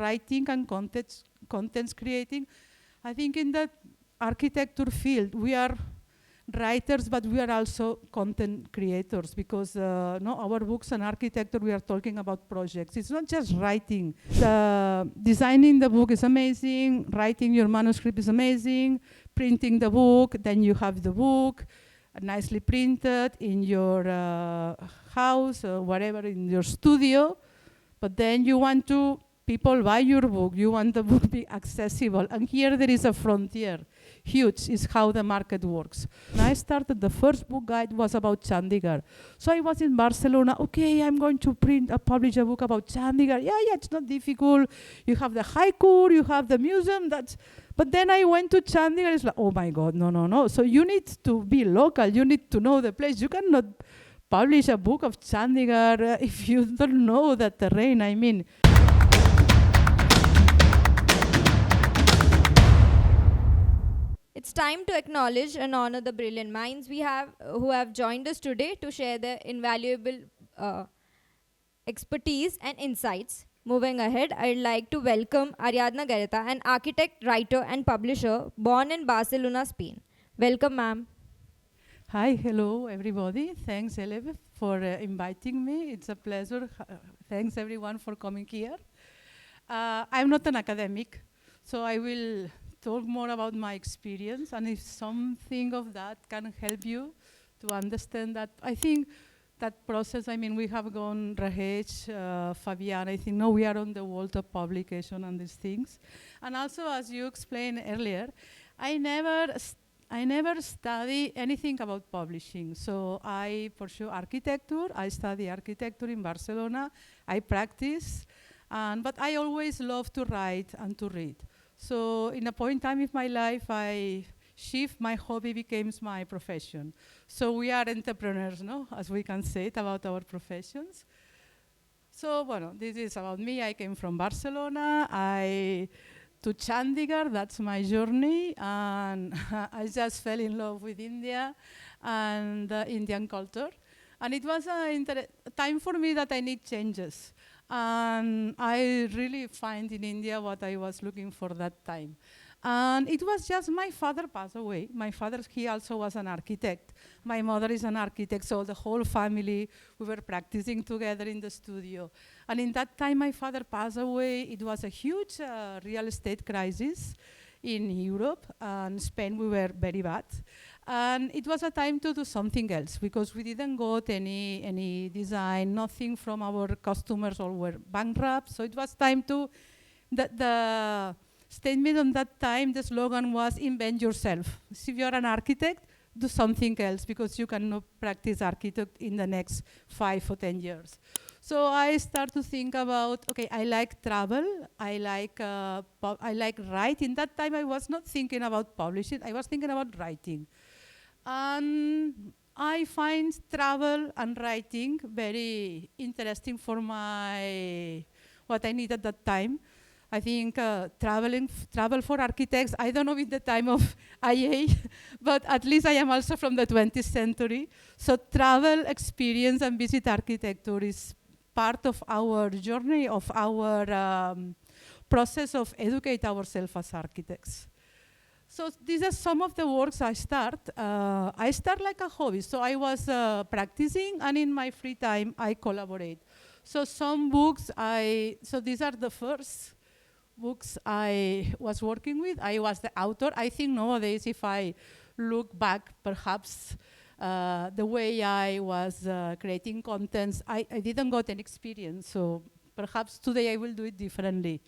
writing and contents creating. I think in the architecture field, we are writers, but we are also content creators, because our books on architecture, we are talking about projects. It's not just writing. Designing the book is amazing, writing your manuscript is amazing, printing the book, then you have the book nicely printed in your house or whatever, in your studio, but then you want to people buy your book, you want the book to be accessible, and here there is a frontier. Huge is how the market works. When I started, the first book guide was about Chandigarh. So I was in Barcelona, okay, I'm going to publish a book about Chandigarh. Yeah, it's not difficult. You have the haiku, you have the museum, but then I went to Chandigarh, it's like, oh my God, no. So you need to be local, you need to know the place. You cannot publish a book of Chandigarh if you don't know the terrain, I mean. It's time to acknowledge and honor the brilliant minds who have joined us today to share their invaluable expertise and insights. Moving ahead, I'd like to welcome Ariadna Garreta, an architect, writer, and publisher born in Barcelona, Spain. Welcome, ma'am. Hi, hello, everybody. Thanks, Elev, for inviting me. It's a pleasure. Thanks, everyone, for coming here. I'm not an academic, so I will talk more about my experience, and if something of that can help you to understand that. I think that process, I mean, we have gone, Rohe, Fabian, I think now we are on the world of publication and these things. And also, as you explained earlier, I never study anything about publishing. So I pursue architecture, I study architecture in Barcelona, I practice, but I always love to write and to read. So in a point in time in my life, I shift, my hobby becomes my profession. So we are entrepreneurs, no? As we can say it about our professions. So, bueno, this is about me. I came from Barcelona, to Chandigarh, that's my journey, and I just fell in love with India and the Indian culture. And it was a time for me that I need changes. And I really find in India what I was looking for that time. And it was just my father passed away. My father, he also was an architect. My mother is an architect, so the whole family, we were practicing together in the studio. And in that time, my father passed away. It was a huge real estate crisis in Europe, and Spain, we were very bad. And it was a time to do something else, because we didn't got any design, nothing from our customers, all were bankrupt. So it was time to, the statement on that time, the slogan was invent yourself. So if you're an architect, do something else, because you cannot practice architect in the next 5 or 10 years. So I start to think about, okay, I like travel, I like writing. That time I was not thinking about publishing, I was thinking about writing. And I find travel and writing very interesting for what I need at that time. I think travel for architects, I don't know in the time of IA, but at least I am also from the 20th century. So travel, experience, and visit architecture is part of our journey, of our process of educate ourselves as architects. So these are some of the works I start. I start like a hobby. So I was practicing, and in my free time, I collaborate. So some books, so these are the first books I was working with. I was the author. I think nowadays, if I look back, perhaps the way I was creating contents, I didn't got any experience. So perhaps today I will do it differently.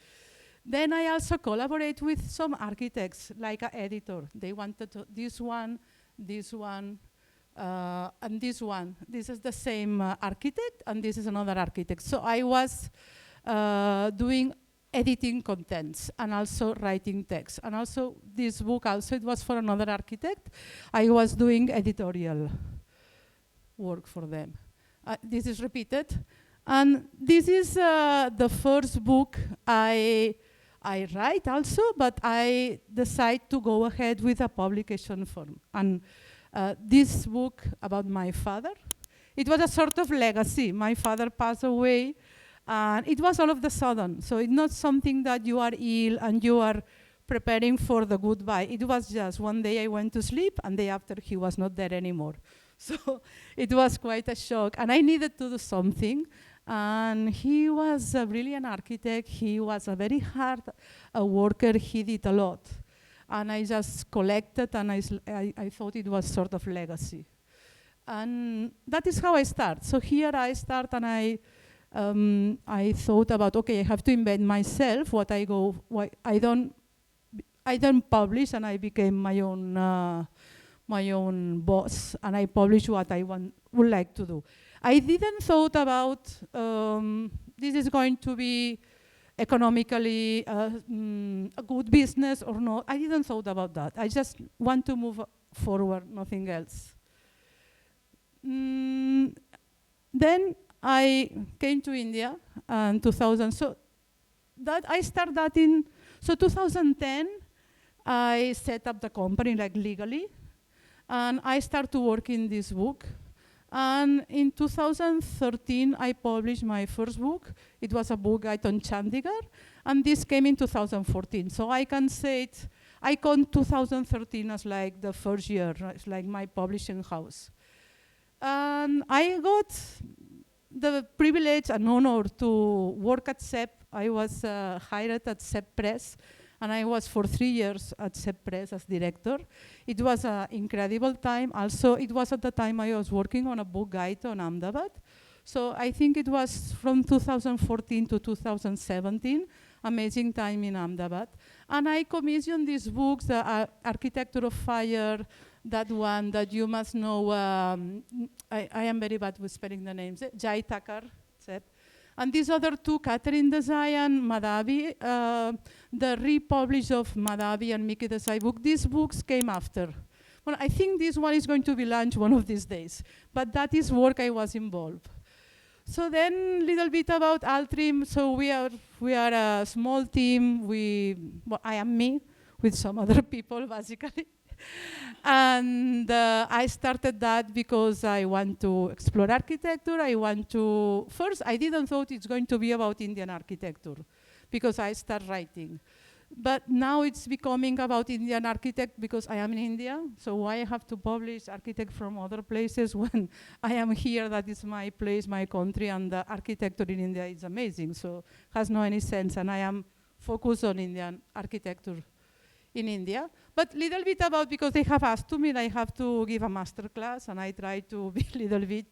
Then I also collaborate with some architects, like an editor. They wanted this one, and this one. This is the same architect, and this is another architect. So I was doing editing contents and also writing text. And also this book, also it was for another architect. I was doing editorial work for them. This is repeated. And this is the first book I write also, but I decide to go ahead with a publication firm. And this book about my father, it was a sort of legacy. My father passed away, And it was all of the sudden. So it's not something that you are ill and you are preparing for the goodbye. It was just one day I went to sleep and the day after he was not there anymore. So it was quite a shock and I needed to do something. And he was a brilliant architect. He was a very hard worker. He did a lot. And I just collected and I thought it was sort of legacy. And that is how I start. So here I start and I thought about, okay, I have to invent myself what I go, I don't publish and I became my own boss and I publish what I would like to do. I didn't thought about this is going to be economically a good business or not. I didn't thought about that. I just want to move forward, nothing else. Then I came to India in 2000. So that I started that in 2010. I set up the company like legally, and I started to work in this book. And in 2013, I published my first book. It was a book guide on Chandigarh, and this came in 2014. So I can say I count 2013 as like the first year. It's like my publishing house. And I got the privilege and honor to work at ESAB. I was hired at ESAB Press, and I was for 3 years at ESAB Press as director. It was an incredible time. Also, it was at the time I was working on a book guide on Ahmedabad. So I think it was from 2014 to 2017, amazing time in Ahmedabad. And I commissioned these books, the Architecture of Fire, that one that you must know, I am very bad with spelling the names, Jai Thakkar, and these other two, Catalan and Design, Madhavi, the republish of Madhavi and Mickey Desai book. These books came after. Well, I think this one is going to be launched one of these days, but that is work I was involved. So then, little bit about Altrim. So we are a small team. I am me with some other people, basically. And I started that because I want to explore architecture. First, I didn't thought it's going to be about Indian architecture because I start writing. But now it's becoming about Indian architect because I am in India. So why I have to publish architect from other places when I am here, that is my place, my country, and the architecture in India is amazing. So has no any sense, and I am focused on Indian architecture in India. But little bit about, because they have asked to me, I have to give a masterclass, and I try to be a little bit,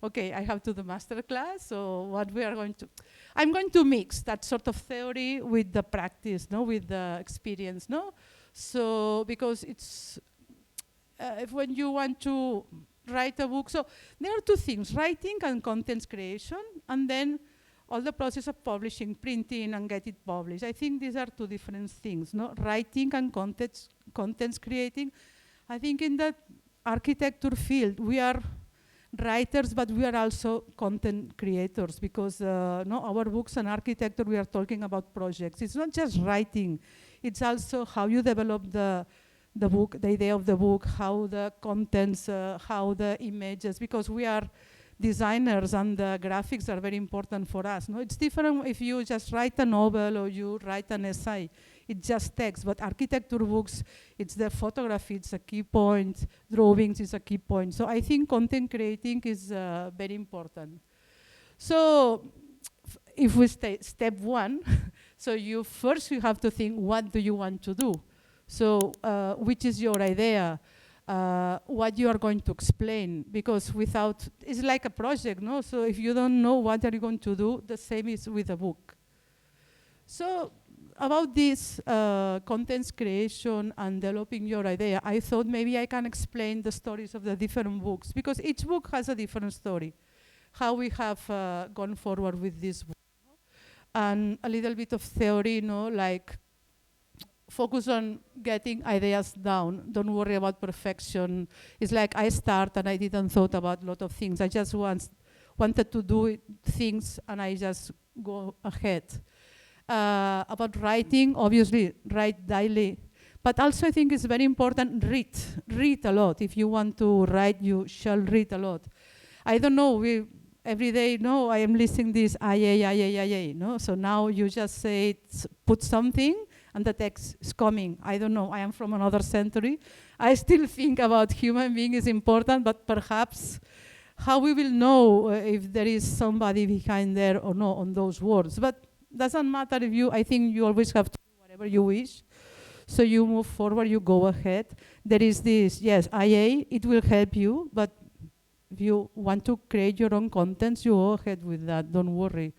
okay, I have to do masterclass, so what we are going to, I'm going to mix that sort of theory with the practice, no, with the experience, no? So, because it's, if when you want to write a book, so there are two things, writing and content creation, and then all the process of publishing, printing, and get it published. I think these are two different things, no? Writing and contents creating. I think in the architecture field, we are writers, but we are also content creators, because no, our books and architecture, we are talking about projects. It's not just writing, it's also how you develop the book, the idea of the book, how the contents, how the images, because we are designers and the graphics are very important for us. No, it's different if you just write a novel or you write an essay. It's just text, but architecture books, it's the photography, it's a key point, drawings is a key point. So I think content creating is very important. So if we step one, so you have to think, what do you want to do? So which is your idea? What you are going to explain, because without, it's like a project, no? So if you don't know what are you going to do, the same is with a book. So about this contents creation and developing your idea, I thought maybe I can explain the stories of the different books, because each book has a different story, how we have gone forward with this book. And a little bit of theory, like focus on getting ideas down. Don't worry about perfection. It's like I start and I didn't thought about a lot of things. I just wanted to do things and I just go ahead. About writing, obviously, write daily. But also I think it's very important, read a lot. If you want to write, you shall read a lot. I don't know, every day, no, I am listing this IA, no? So now you just say, put something, and the text is coming. I don't know, I am from another century. I still think about human being is important, but perhaps how we will know if there is somebody behind there or not on those words. But doesn't matter if you, I think you always have to do whatever you wish. So you move forward, you go ahead. There is this, yes, IA, it will help you, but if you want to create your own contents, you go ahead with that, don't worry.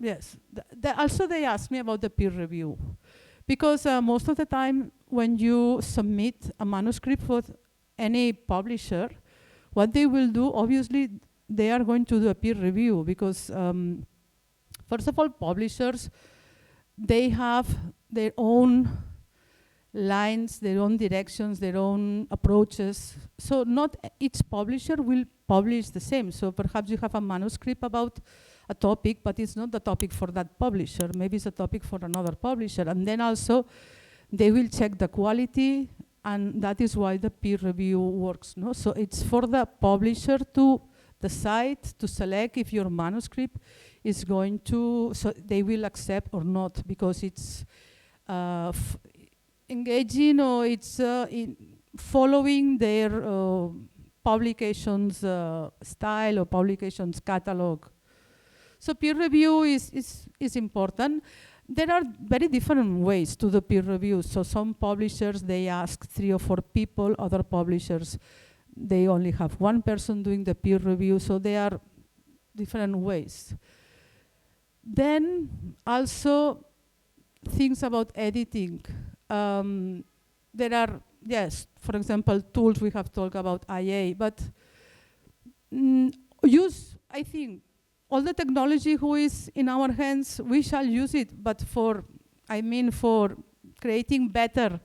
Yes, also they asked me about the peer review. Because most of the time when you submit a manuscript for any publisher, what they will do, obviously, they are going to do a peer review because first of all, publishers, they have their own lines, their own directions, their own approaches. So not each publisher will publish the same. So perhaps you have a manuscript about a topic, but it's not the topic for that publisher. Maybe it's a topic for another publisher. And then also, they will check the quality, and that is why the peer review works. No? So it's for the publisher to decide, to select if your manuscript is going to, so they will accept or not, because it's engaging or it's following their publications style or publications catalog. So peer review is important. There are very different ways to do peer review. So some publishers, they ask 3 or 4 people. Other publishers, they only have 1 person doing the peer review. So there are different ways. Then also things about editing. There are, yes, for example, tools we have talked about IA, but use, I think, all the technology who is in our hands, we shall use it, but for creating better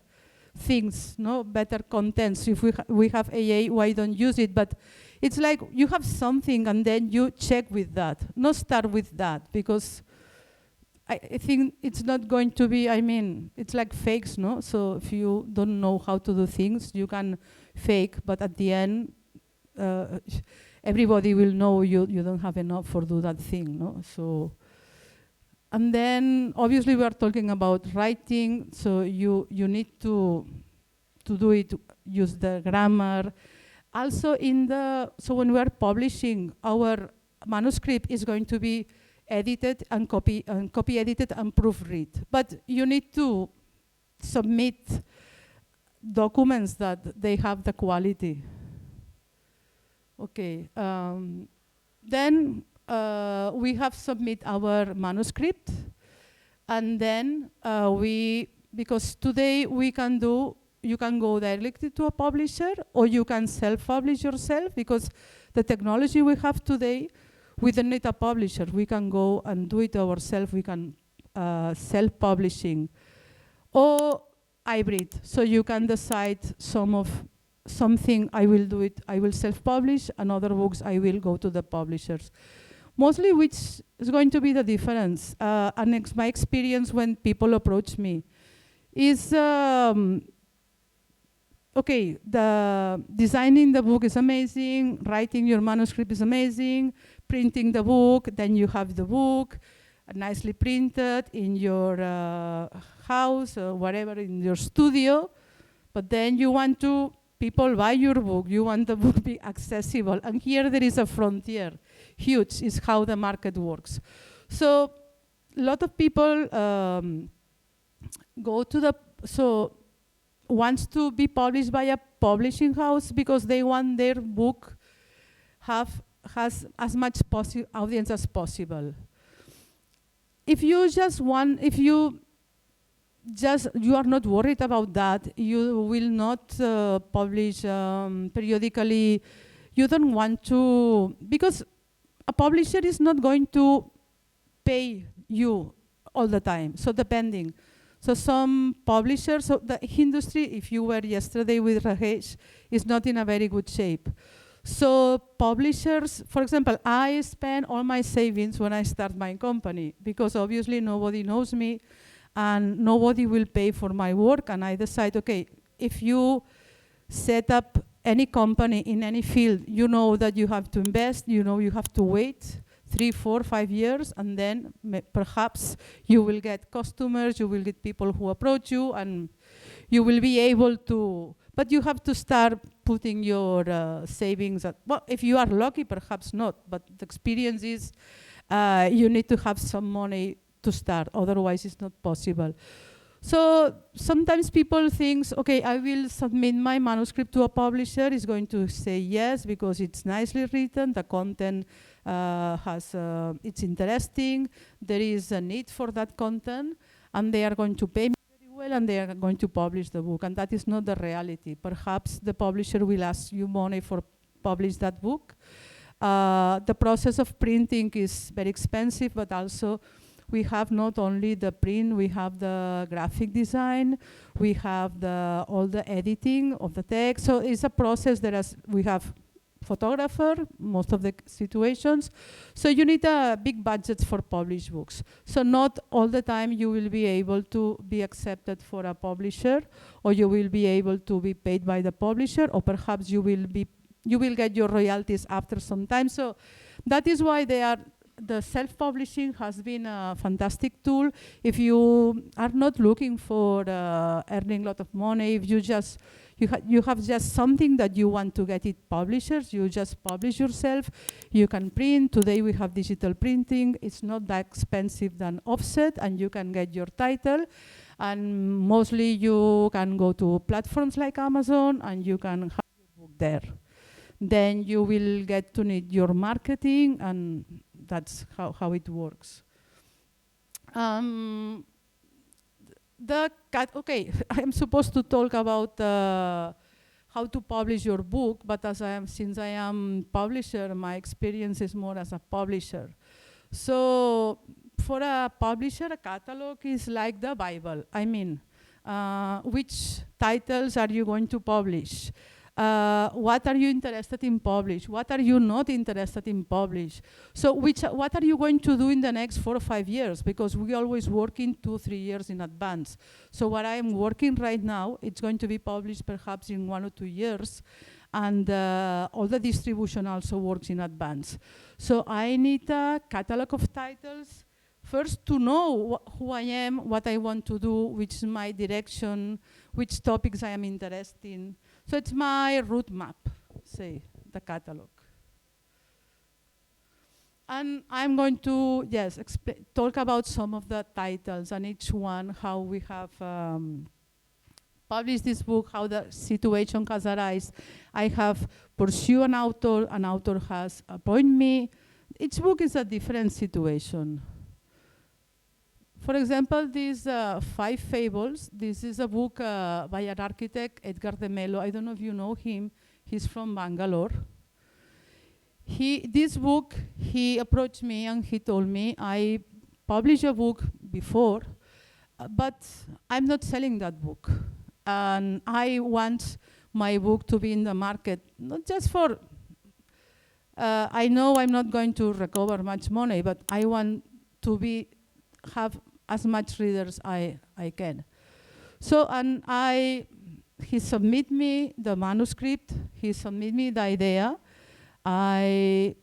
things, no, better contents. If we have AA, why don't use it? But it's like you have something and then you check with that. Not start with that, because I think it's not going to be, it's like fakes, no? So if you don't know how to do things, you can fake, but at the end, everybody will know you don't have enough for do that thing, no? So, and then obviously we are talking about writing, so you need to do it, use the grammar. Also so when we are publishing, our manuscript is going to be edited and copy edited and proofread. But you need to submit documents that they have the quality. Okay, then we have submit our manuscript, and then because today you can go directly to a publisher, or you can self-publish yourself, because the technology we have today, we don't need a publisher. We can go and do it ourselves. We can self-publishing, or hybrid. So you can decide something I will do it, I will self-publish, and other books I will go to the publishers. Mostly which is going to be the difference. And my experience when people approach me is, okay, designing the book is amazing, writing your manuscript is amazing, printing the book, then you have the book nicely printed in your house or whatever, in your studio, but then you want people buy your book, you want the book to be accessible. And here there is a frontier, huge, is how the market works. So a lot of people wants to be published by a publishing house because they want their book has as much audience as possible. If you are not worried about that, you will not publish periodically. You don't want to, because a publisher is not going to pay you all the time, so depending. So some publishers, so the industry, if you were yesterday with Rohe, is not in a very good shape. So publishers, for example, I spend all my savings when I start my company, because obviously nobody knows me, and nobody will pay for my work, and I decide, okay, if you set up any company in any field, you know that you have to invest, you know you have to wait 3, 4, 5 years, and then perhaps you will get customers, you will get people who approach you, and you will be able to, but you have to start putting your savings at, well, if you are lucky, perhaps not, but the experience is you need to have some money to start, otherwise it's not possible. So sometimes people think, okay, I will submit my manuscript to a publisher, is going to say yes because it's nicely written, the content it's interesting, there is a need for that content, and they are going to pay me very well, and they are going to publish the book, and that is not the reality. Perhaps the publisher will ask you money for publish that book. The process of printing is very expensive, but also we have not only the print, we have the graphic design, we have all the editing of the text. So it's a process that we have photographer, most of the situations. So you need a big budget for published books. So not all the time you will be able to be accepted for a publisher, or you will be able to be paid by the publisher, or perhaps you will get your royalties after some time. So that is why the self-publishing has been a fantastic tool. If you are not looking for earning a lot of money, if you have just something that you want to get it publishers, you just publish yourself, you can print. Today we have digital printing, it's not that expensive than offset, and you can get your title. And mostly you can go to platforms like Amazon and you can have your book there. Then you will get to need your marketing, and that's how it works. Okay, I'm supposed to talk about how to publish your book, but since I am publisher, my experience is more as a publisher. So for a publisher, a catalog is like the Bible. I mean, which titles are you going to publish? What are you interested in publish? What are you not interested in publish? So what are you going to do in the next 4 or 5 years? Because we always work in 2 or 3 years in advance. So what I am working right now, it's going to be published perhaps in 1 or 2 years. And all the distribution also works in advance. So I need a catalog of titles, first to know who I am, what I want to do, which is my direction, which topics I am interested in. So it's my route map, say, the catalog. And I'm going to, talk about some of the titles and each one, how we have published this book, how the situation has arisen. I have pursued an author has appointed me. Each book is a different situation. For example, these 5 fables, this is a book by an architect, Edgar de Mello. I don't know if you know him. He's from Bangalore. This book, he approached me and he told me, I published a book before, but I'm not selling that book. And I want my book to be in the market, not just for, I know I'm not going to recover much money, but I want to have as much readers I can. So, and he submit me the manuscript, he submit me the idea. I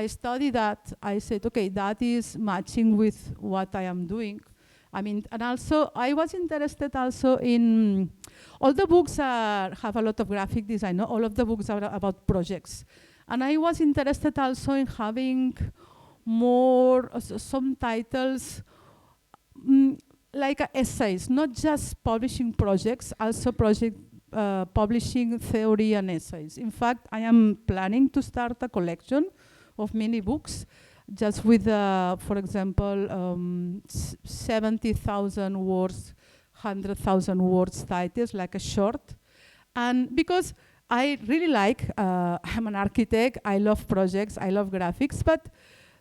studied that, I said, okay, that is matching with what I am doing. I mean, and also I was interested also in, all the books have a lot of graphic design, no? All of the books are about projects. And I was interested also in having more, some titles like essays, not just publishing projects, also publishing theory and essays. In fact, I am planning to start a collection of mini books, just with, for example, 70,000 words, 100,000 words titles, like a short. And because I really like, I'm an architect, I love projects, I love graphics, but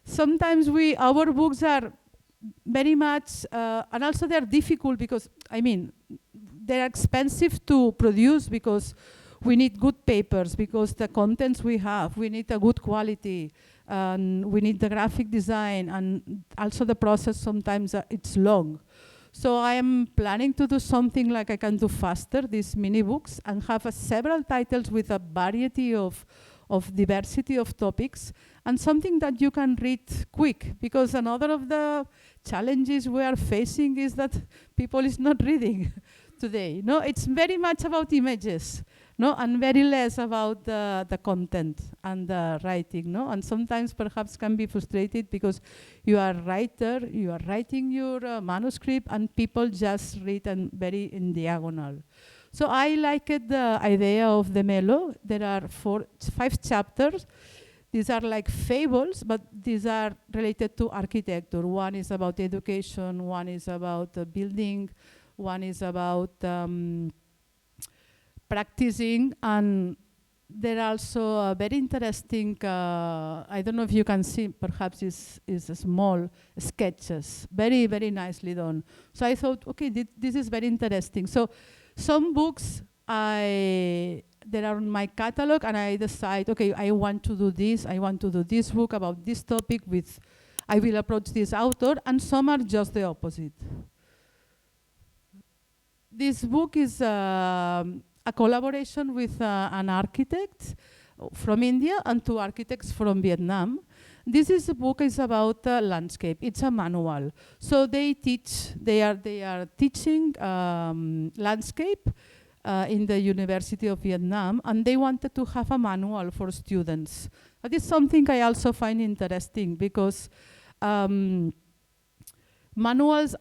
sometimes our books are very much, and also they're difficult because, I mean, they're expensive to produce because we need good papers, because the contents we need a good quality, and we need the graphic design, and also the process sometimes it's long. So I am planning to do something like I can do faster, these mini books, and have several titles with a variety of diversity of topics, and something that you can read quick, because another of the challenges we are facing is that people is not reading today. No, it's very much about images, no, and very less about the content and the writing, no, and sometimes perhaps can be frustrated because you are a writer, you are writing your manuscript, and people just read and very in diagonal. So I liked the idea of the Melo. There are 5 chapters. These are like fables, but these are related to architecture. One is about education, one is about building, one is about practicing, and there are also very interesting, I don't know if you can see, perhaps is small sketches, very, very nicely done. So I thought, okay, this is very interesting. So some books there are in my catalog, and I decide, okay, I want to do this, I want to do this book about this topic with, I will approach this author, and some are just the opposite. This book is a collaboration with an architect from India and 2 architects from Vietnam. This book is about landscape. It's a manual. So they are teaching landscape in the University of Vietnam, and they wanted to have a manual for students. That is something I also find interesting, because manuals,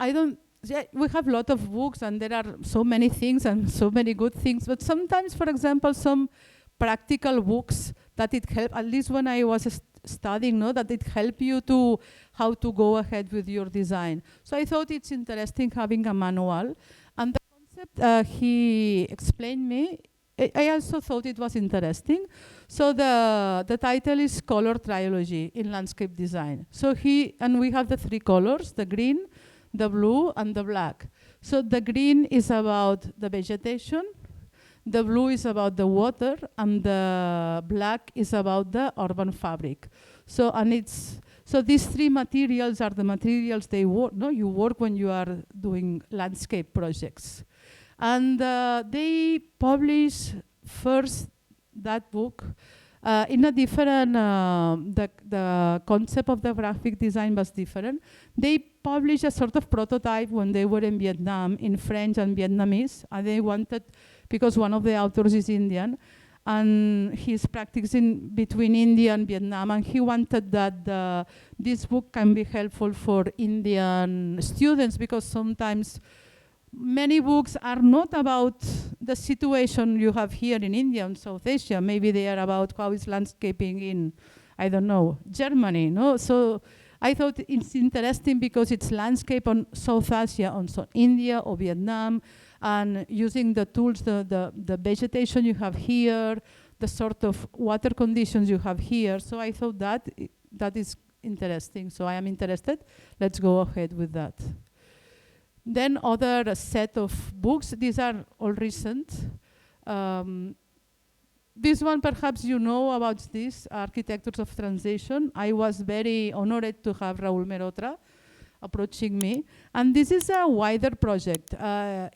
we have a lot of books, and there are so many things and so many good things, but sometimes, for example, some practical books that it help, at least when I was studying, that it help you to how to go ahead with your design. So I thought it's interesting having a manual, and the concept he explained me, I also thought it was interesting. So the title is Color Trilogy in Landscape Design. So we have the 3 colors, the green, the blue, and the black. So the green is about the vegetation, the blue is about the water, and the black is about the urban fabric. So these 3 materials are the materials they work. No, you work when you are doing landscape projects, and they publish first that book in a different. The concept of the graphic design was different. They published a sort of prototype when they were in Vietnam in French and Vietnamese, and they wanted, because one of the authors is Indian, and he's practicing between India and Vietnam, and he wanted that this book can be helpful for Indian students, because sometimes many books are not about the situation you have here in India and South Asia. Maybe they are about how is landscaping in, I don't know, Germany. No? So I thought it's interesting because it's landscape on South Asia, on India or Vietnam, and using the tools, the vegetation you have here, the sort of water conditions you have here. So I thought that is interesting. So I am interested. Let's go ahead with that. Then other set of books. These are all recent. This one, perhaps you know about this, Architectures of Transition. I was very honored to have Raúl Merotra approaching me. And this is a wider project. I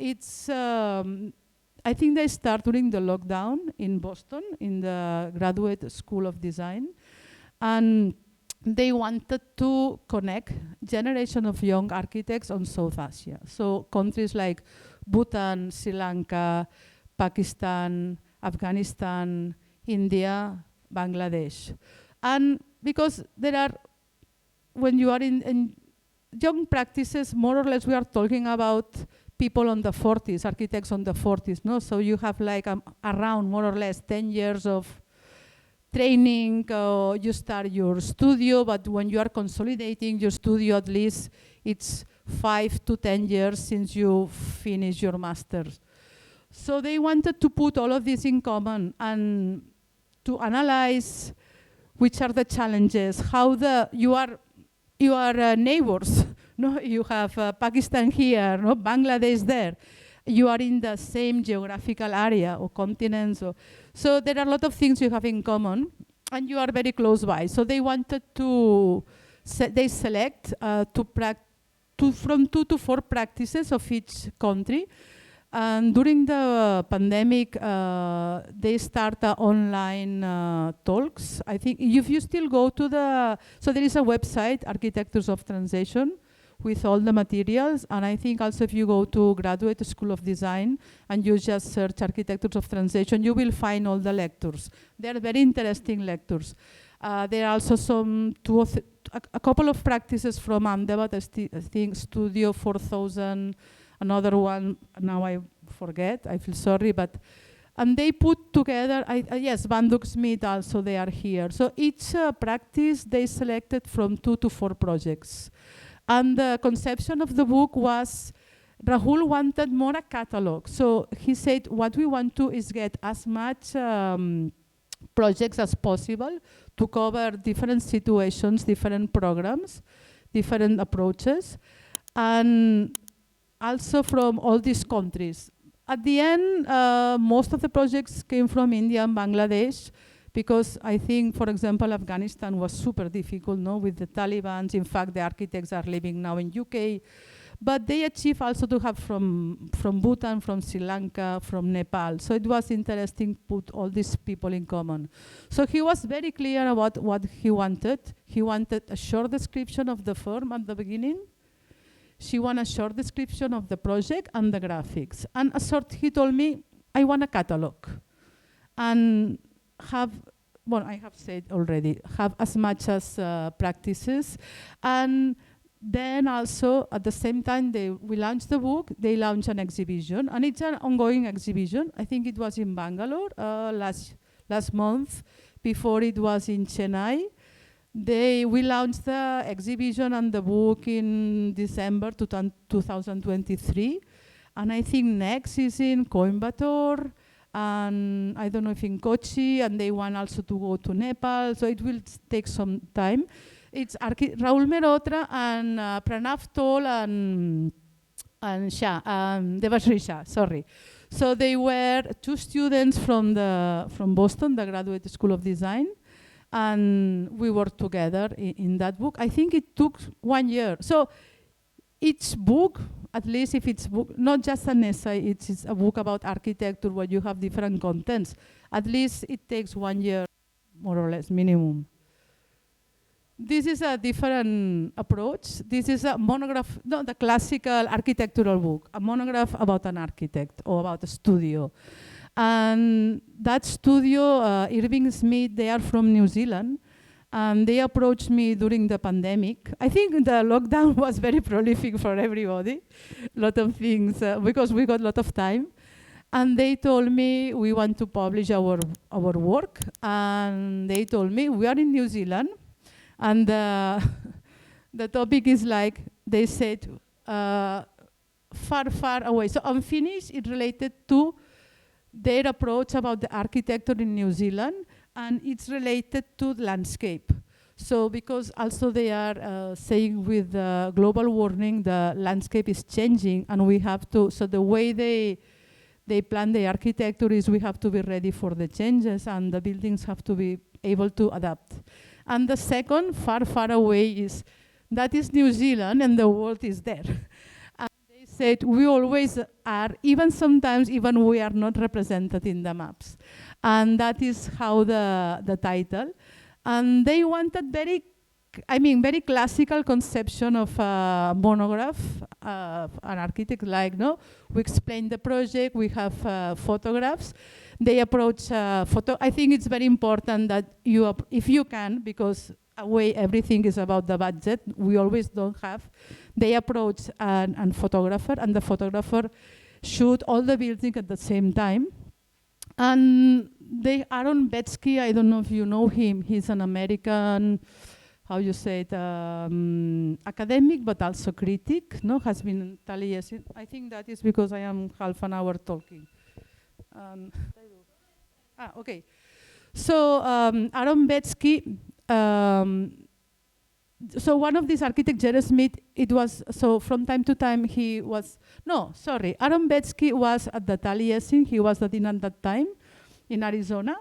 think they start during the lockdown in Boston, in the Graduate School of Design. And they wanted to connect generation of young architects on South Asia. So countries like Bhutan, Sri Lanka, Pakistan, Afghanistan, India, Bangladesh. And because when you are in young practices, more or less we are talking about people on the 40s, architects on the 40s. No? So you have like around more or less 10 years of training, you start your studio, but when you are consolidating your studio, at least it's 5 to 10 years since you finish your master's. So they wanted to put all of this in common and to analyze which are the challenges, how you are neighbors. No, you have Pakistan here, no, Bangladesh there. You are in the same geographical area or continents. So there are a lot of things you have in common, and you are very close by. So they wanted to, they select from 2 to 4 practices of each country. And during the pandemic, they start online talks. I think if you still go to so there is a website, Architectures of Transition, with all the materials. And I think also if you go to Graduate School of Design and you just search Architectures of Transition, you will find all the lectures. They are very interesting lectures. There are also a couple of practices from Amdebat, I think Studio 4000, another one, now I forget, I feel sorry, and they put together, yes, Banduk Smith also, they are here. So each practice, they selected from 2 to 4 projects. And the conception of the book was, Rahul wanted more a catalog. So he said, what we want to is get as much projects as possible to cover different situations, different programs, different approaches, and also from all these countries. At the end, most of the projects came from India and Bangladesh, because I think, for example, Afghanistan was super difficult, no, with the Taliban. In fact, the architects are living now in UK. But they achieved also to have from Bhutan, from Sri Lanka, from Nepal. So it was interesting to put all these people in common. So he was very clear about what he wanted. He wanted a short description of the firm at the beginning. She wanted a short description of the project and the graphics. And he told me, I want a catalog. And have, well, I have said already, have as much as practices. And then also, at the same time we launched the book, they launched an exhibition. And it's an ongoing exhibition. I think it was in Bangalore last month. Before it was in Chennai. We launched the exhibition and the book in December 2023. And I think next is in Coimbatore, and I don't know if in Kochi, and they want also to go to Nepal, so it will take some time. It's Raul Merotra and Pranav Tol and Devashri Shah, sorry. So they were 2 students from Boston, the Graduate School of Design, and we worked together in that book. I think it took 1 year. So each book, at least if it's book, not just an essay, it's a book about architecture where you have different contents. At least it takes 1 year, more or less, minimum. This is a different approach. This is a monograph, not the classical architectural book, a monograph about an architect or about a studio. And that studio, Irving Smith, they are from New Zealand. And they approached me during the pandemic. I think the lockdown was very prolific for everybody. A lot of things, because we got a lot of time. And they told me, we want to publish our work. And they told me, we are in New Zealand. And the topic is like, they said, far, far away. So Unfinished is related to their approach about the architecture in New Zealand, and it's related to landscape. So because also they are saying with global warming, the landscape is changing, and we have to, so the way they plan the architecture is we have to be ready for the changes, and the buildings have to be able to adapt. And the second, far, far away, that is New Zealand, and the world is there. Said we always are, even sometimes even we are not represented in the maps. And that is how the title. And they wanted very classical conception of a monograph, an architect like, no, we explain the project, we have photographs. They approach I think it's very important that you, if you can, because away everything is about the budget, we always don't have. They approach a photographer, and the photographer shoot all the buildings at the same time. And Aaron Betsky, I don't know if you know him, he's an American, how you say it, academic, but also critic, no, has been in Taliesin. I think that is because I am half an hour talking. Okay. So Aaron Betsky, so one of these architects, Jerry Smith, it was, so from time to time he was, Aaron Betsky was at the Taliesin, he was the dean at that time in Arizona,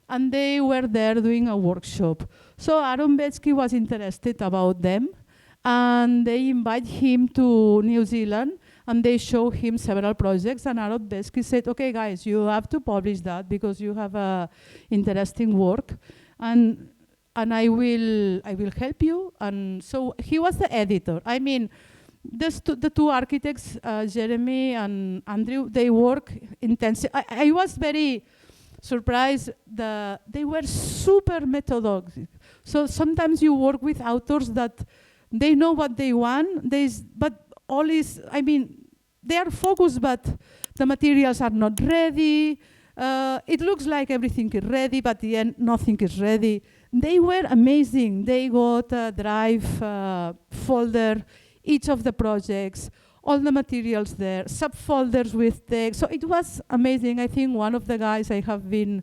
and they were there doing a workshop. So Aaron Betsky was interested about them, And they invite him to New Zealand, and they show him several projects, and Arod basically said, okay guys, you have to publish that because you have interesting work, and I will help you. And so he was the editor. I mean, the two architects, Jeremy and Andrew, they work intensely. I was very surprised that they were super methodological. So sometimes you work with authors that they know what they want, but all is, I mean, they are focused, but the materials are not ready. It looks like everything is ready, but at the end, nothing is ready. They were amazing. They got a drive folder, each of the projects, all the materials there, subfolders with text. So it was amazing. I think one of the guys I have been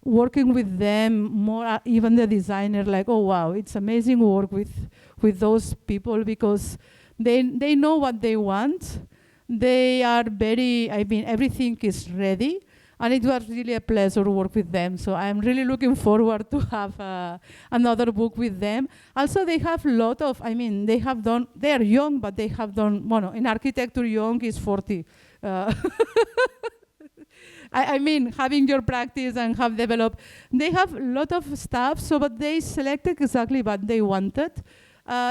working with them more, even the designer, like, oh wow, it's amazing work with those people because they know what they want. They are very, I mean, everything is ready. And it was really a pleasure to work with them. So I'm really looking forward to have another book with them. Also, they have a lot of, I mean, they are young, but they have done, bueno, in architecture, young is 40. I mean, having your practice and have developed, they have a lot of stuff, so but they selected exactly what they wanted.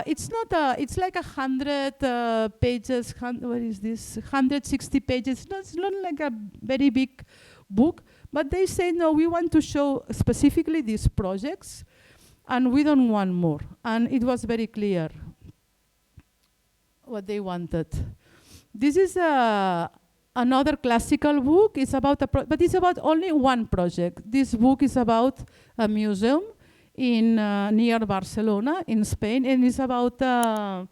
It's not it's like 100 pages, what is this, 160 pages. No, it's not like a very big book, but they say, no, we want to show specifically these projects, and we don't want more. And it was very clear what they wanted. This is another classical book. It's about but it's about only one project. This book is about a museum in near Barcelona in Spain, and it's about a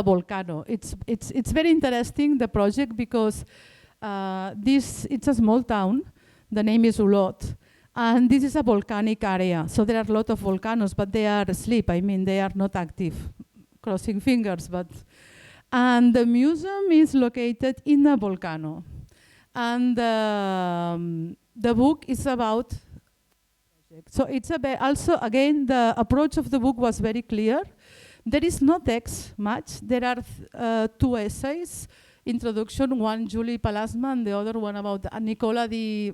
volcano. It's very interesting, the project, because it's a small town. The name is Olot, and this is a volcanic area. So there are a lot of volcanoes, but they are asleep. I mean, they are not active. Crossing fingers, but. And the museum is located in a volcano. And the book is about, so it's also, again, the approach of the book was very clear. There is no text much. There are 2 essays, introduction, one Julie Palasma and the other one about Nicola di,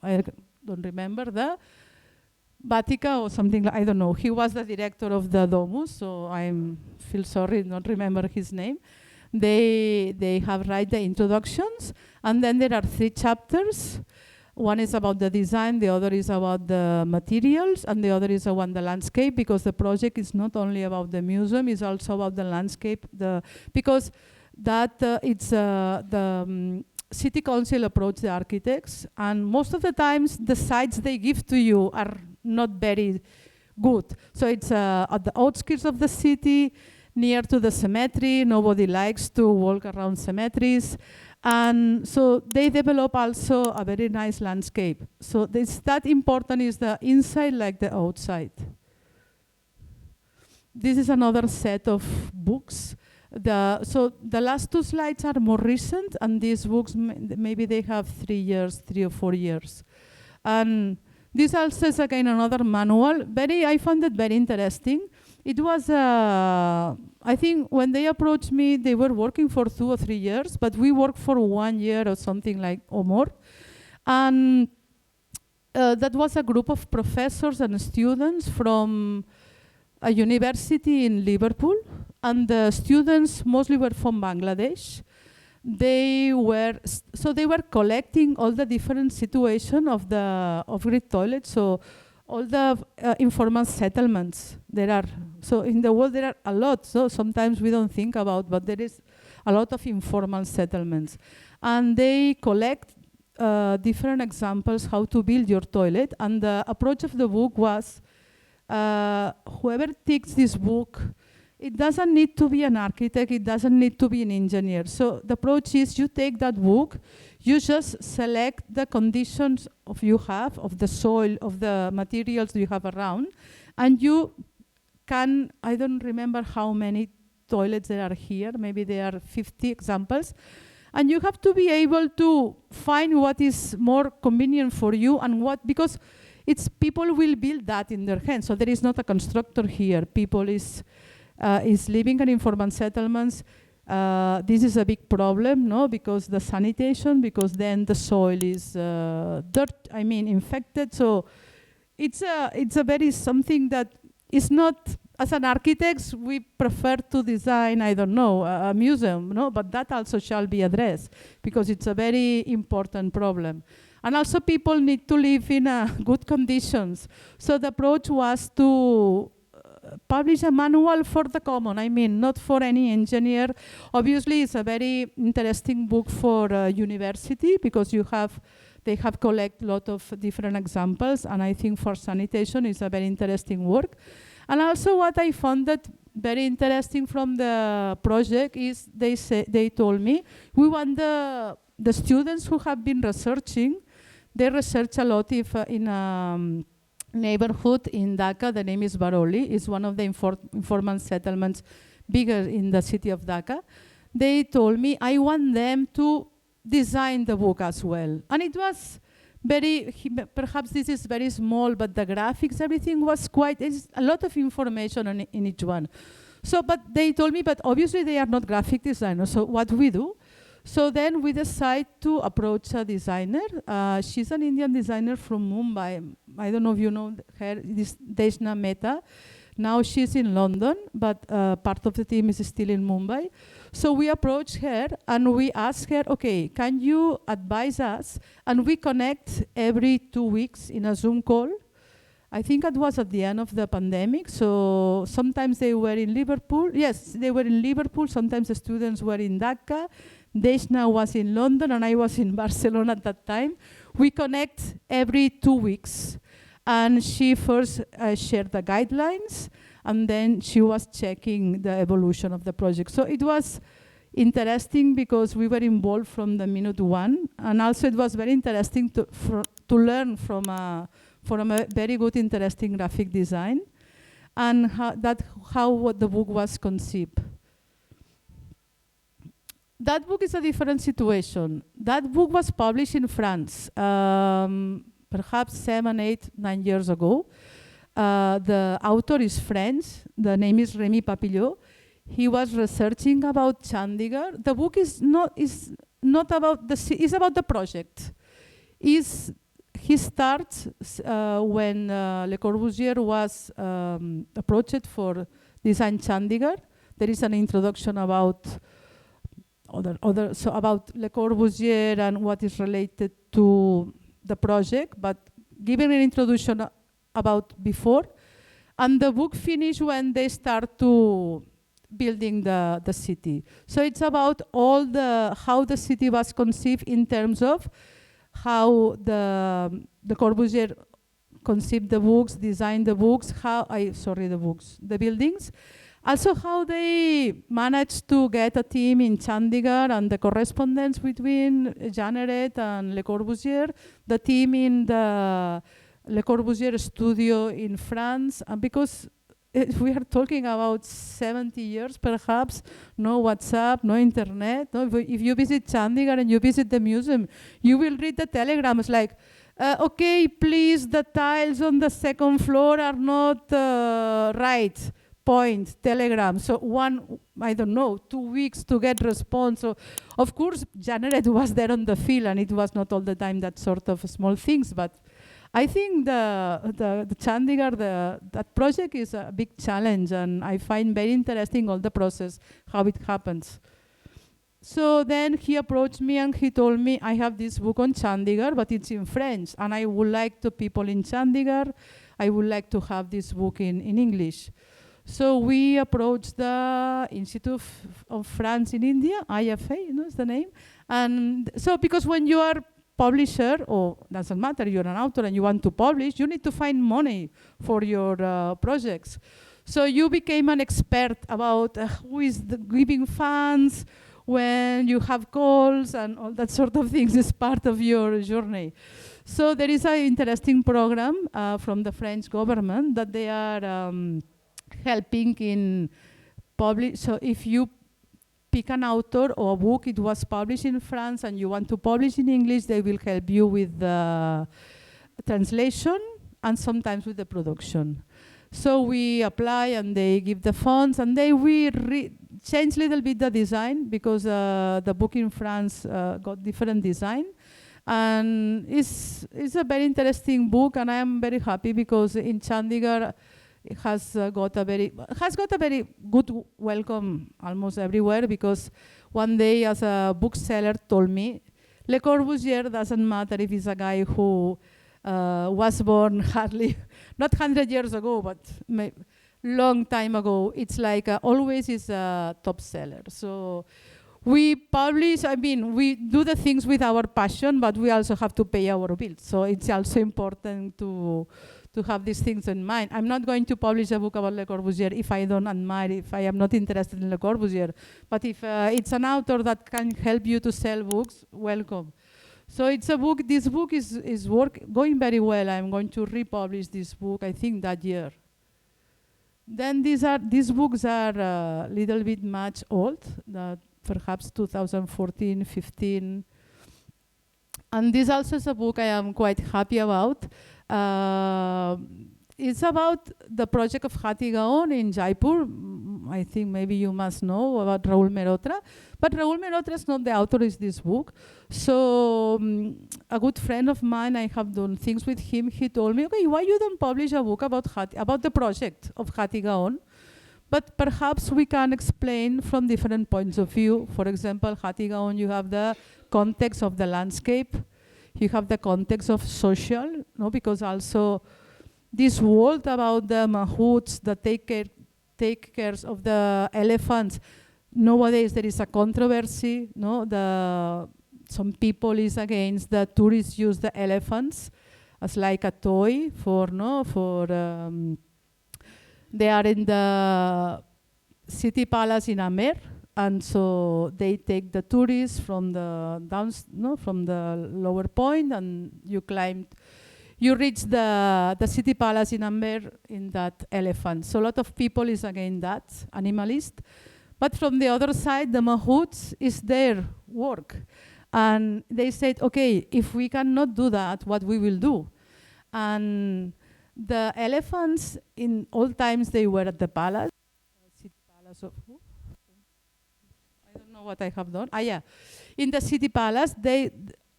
I don't remember, the Batica or something, I don't know. He was the director of the Domus, so I feel sorry, not remember his name. They have write the introductions, and then there are 3 chapters. One is about the design, the other is about the materials, and the other is about the landscape, because the project is not only about the museum, it's also about the landscape. Because that it's the City Council approach the architects, and most of the times the sites they give to you are not very good. So it's at the outskirts of the city, near to the cemetery. Nobody likes to walk around cemeteries. And so they develop also a very nice landscape. So that important is the inside like the outside. This is another set of books. So the last 2 slides are more recent, and these books, maybe they have 3 or 4 years. And this also is again another manual. I found it very interesting. It was, I think when they approached me, they were working for 2 or 3 years, but we worked for 1 year or something like, or more. And that was a group of professors and students from a university in Liverpool. And the students mostly were from Bangladesh. They were collecting all the different situations of the off-grid toilets. So all the informal settlements there are. So in the world there are a lot. So sometimes we don't think about, but there is a lot of informal settlements. And they collect different examples how to build your toilet. And the approach of the book was, whoever takes this book, it doesn't need to be an architect, it doesn't need to be an engineer. So the approach is you take that book, you just select the conditions of the soil, of the materials you have around, and you can, I don't remember how many toilets there are here, maybe there are 50 examples, and you have to be able to find what is more convenient for you and what, because it's people will build that in their hands. So there is not a constructor here. People is living in informal settlements. This is a big problem, no? Because the sanitation, because then the soil is infected. So it's a very something that is not, as an architects, we prefer to design, I don't know, a museum, no? But that also shall be addressed because it's a very important problem. And also people need to live in good conditions. So the approach was to publish a manual for the common, not for any engineer. Obviously, it's a very interesting book for university because they have collected a lot of different examples, and I think for sanitation it's a very interesting work. And also what I found that very interesting from the project is they told me, we want the students who have been researching, they research a lot in a neighborhood in Dhaka. The name is Baroli. It's one of the informal settlements bigger in the city of Dhaka. They told me, I want them to design the book as well. And it was perhaps this is very small, but the graphics, everything was it's a lot of information in each one. So, but they told me, but obviously they are not graphic designers, so what we do? So then we decide to approach a designer. She's an Indian designer from Mumbai. I don't know if you know her, this Deshna Mehta. Now she's in London, but part of the team is still in Mumbai. So we approached her and we asked her, okay, can you advise us? And we connect every 2 weeks in a Zoom call. I think it was at the end of the pandemic. So sometimes they were in Liverpool. Yes, they were in Liverpool. Sometimes the students were in Dhaka. Deshna was in London and I was in Barcelona at that time. We connect every 2 weeks. And she first shared the guidelines, and then she was checking the evolution of the project. So it was interesting because we were involved from the minute one, and also it was very interesting to learn from a very good, interesting graphic design, and how the book was conceived. That book is a different situation. That book was published in France. Perhaps 7, 8, 9 years ago. The author is French. The name is Rémi Papillot. He was researching about Chandigarh. The book is not about it's about the project. He starts when Le Corbusier was approached for design Chandigarh. There is an introduction about about Le Corbusier and what is related to the project, but giving an introduction about before, and the book finished when they start to building the city. So it's about how the city was conceived in terms of how the Corbusier conceived the books, designed the books, the buildings. Also how they managed to get a team in Chandigarh and the correspondence between Garreta and Le Corbusier, the team in the Le Corbusier studio in France, because we are talking about 70 years perhaps, no WhatsApp, no internet. No? If you visit Chandigarh and you visit the museum, you will read the telegrams like, okay, please, the tiles on the second floor are not right. Point, telegram. So 2 weeks to get response. So of course, Garreta was there on the field, and it was not all the time that sort of small things. But I think the Chandigarh, that project is a big challenge, and I find very interesting all the process, how it happens. So then he approached me and he told me, I have this book on Chandigarh, but it's in French, and I would like the people in Chandigarh, I would like to have this book in English. So we approached the Institute of France in India, IFA, is the name. And so because when you are publisher, or doesn't matter, you're an author and you want to publish, you need to find money for your projects. So you became an expert about who is giving funds, when you have calls and all that sort of things is part of your journey. So there is an interesting program from the French government that they are helping in publish. So if you pick an author or a book, it was published in France and you want to publish in English, they will help you with the translation and sometimes with the production. So we apply and they give the funds, and we change a little bit the design, because the book in France got different design. And it's a very interesting book, and I am very happy because in Chandigarh it has got a very good welcome almost everywhere, because one day as a bookseller told me, Le Corbusier doesn't matter if he's a guy who was born hardly, not 100 years ago, but long time ago. It's like always is a top seller. So we publish, we do the things with our passion, but we also have to pay our bills. So it's also important to have these things in mind. I'm not going to publish a book about Le Corbusier if I don't admire, if I am not interested in Le Corbusier. But if it's an author that can help you to sell books, welcome. So it's a book, this book is going very well. I'm going to republish this book, I think, that year. Then these books are a little bit much old, perhaps 2014, 15. And this also is a book I am quite happy about. It's about the project of Hathi Gaon in Jaipur. I think maybe you must know about Raul Merotra. But Raul Merotra is not the author of this book. So a good friend of mine, I have done things with him. He told me, okay, why you don't publish a book about the project of Hathi Gaon? But perhaps we can explain from different points of view. For example, Hathi Gaon, you have the context of the landscape. You have the context of social, no? Because also this world about the mahouts that take care of the elephants. Nowadays there is a controversy. No, some people is against the tourists use the elephants as like a toy they are in the city palace in Amer, and so they take the tourists from the from the lower point, and you reach the city palace in Amer in that elephant. So a lot of people is against that, animalist. But from the other side, the mahouts is their work. And they said, okay, if we cannot do that, what we will do? And the elephants, in old times, they were at the palace. City palace of who? I don't know what I have done. Yeah. In the city palace,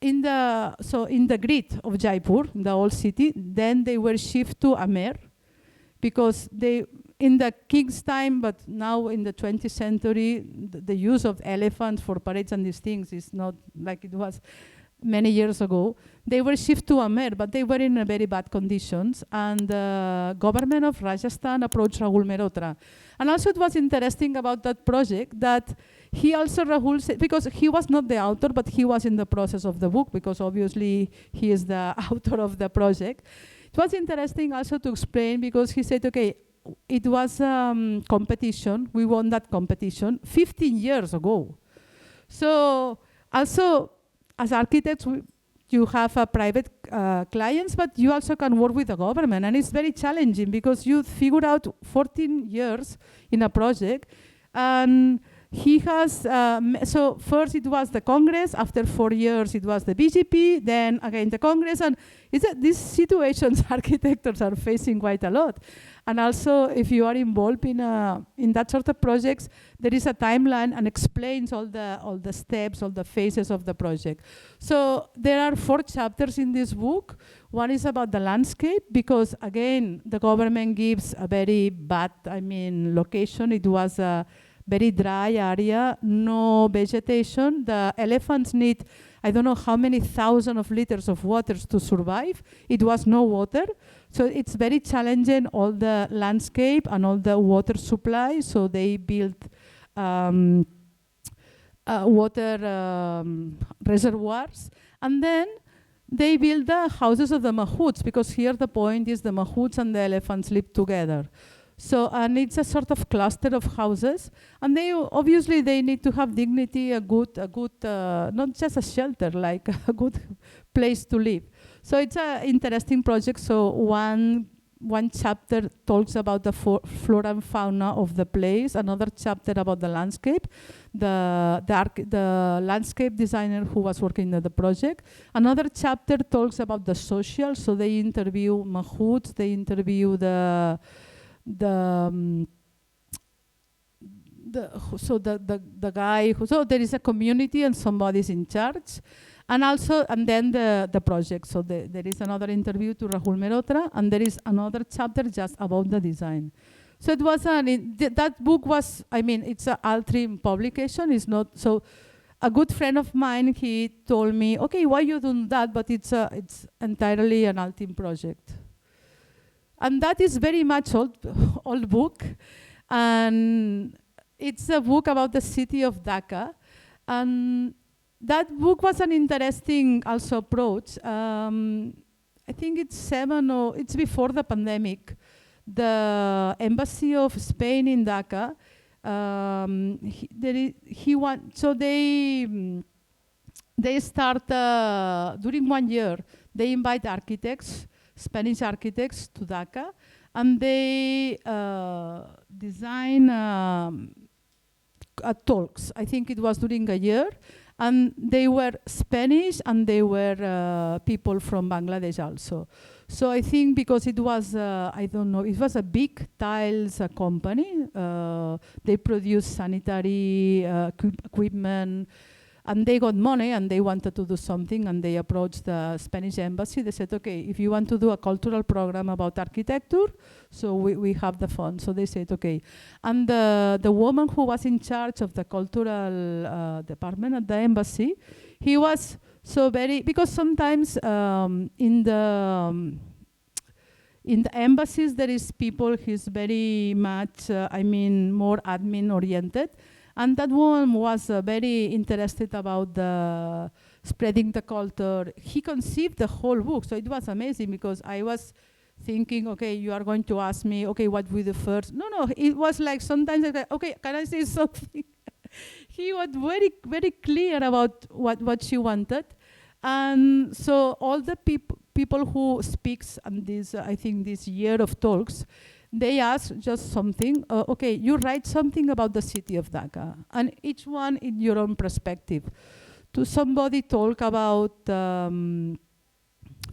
in the grid of Jaipur, the old city, then they were shifted to Amer, because in the king's time, but now in the 20th century, the use of elephants for parades and these things is not like it was many years ago. They were shifted to Amer, but they were in very bad conditions, and the government of Rajasthan approached Raul Merotra. And also it was interesting about that project that he also, Rahul said, because he was not the author, but he was in the process of the book, because obviously he is the author of the project. It was interesting also to explain, because he said, okay, it was competition. We won that competition 15 years ago. So also, as architects, you have private clients, but you also can work with the government. And it's very challenging, because you figure out 14 years in a project. And he has, so first it was the Congress, after 4 years it was the BGP, then again the Congress, and these situations architects are facing quite a lot. And also, if you are involved in that sort of projects, there is a timeline and explains all the steps, all the phases of the project. So there are 4 chapters in this book. One is about the landscape, because again, the government gives a very bad, location. It was a very dry area, no vegetation. The elephants need, I don't know how many thousands of liters of water to survive. It was no water. So it's very challenging, all the landscape and all the water supply. So they built water reservoirs. And then they build the houses of the mahouts, because here the point is the mahouts and the elephants live together. So, and it's a sort of cluster of houses, and they obviously they need to have dignity, a good, not just a shelter, like a good place to live. So it's an interesting project. So one one chapter talks about the flora and fauna of the place, another chapter about the landscape, the landscape designer who was working on the project. Another chapter talks about the social, so they interview mahouts, they interview the guy who, so there is a community and somebody's in charge. And then the project. So there is another interview to Rahul Mehrotra, and there is another chapter just about the design. So it was that book was, I mean, it's an Altrim publication. It's not so. A good friend of mine, he told me, okay, why you doing that? But it's entirely an Altrim project. And that is very much old book, and it's a book about the city of Dhaka, and that book was an interesting also approach. I think it's before the pandemic. The embassy of Spain in Dhaka, they start during 1 year. They invite architects, Spanish architects, to Dhaka, and they design talks. I think it was during a year. And they were Spanish and they were people from Bangladesh also. So I think because it was, I don't know, it was a big tiles company. They produced sanitary equipment, and they got money and they wanted to do something, and they approached the Spanish embassy. They said, okay, if you want to do a cultural program about architecture, so we have the fund. So they said, okay. And the woman who was in charge of the cultural department at the embassy, he was so very, because sometimes in the embassies there is people who's very much, more admin oriented. And that woman was very interested about the spreading the culture. He conceived the whole book, so it was amazing because I was thinking, okay, you are going to ask me, okay, what we do first? No, it was like sometimes, okay, can I say something? He was very, very clear about what she wanted. And so all the people who speaks on this, I think this year of talks, they ask just something, okay, you write something about the city of Dhaka, and each one in your own perspective. To somebody talk about,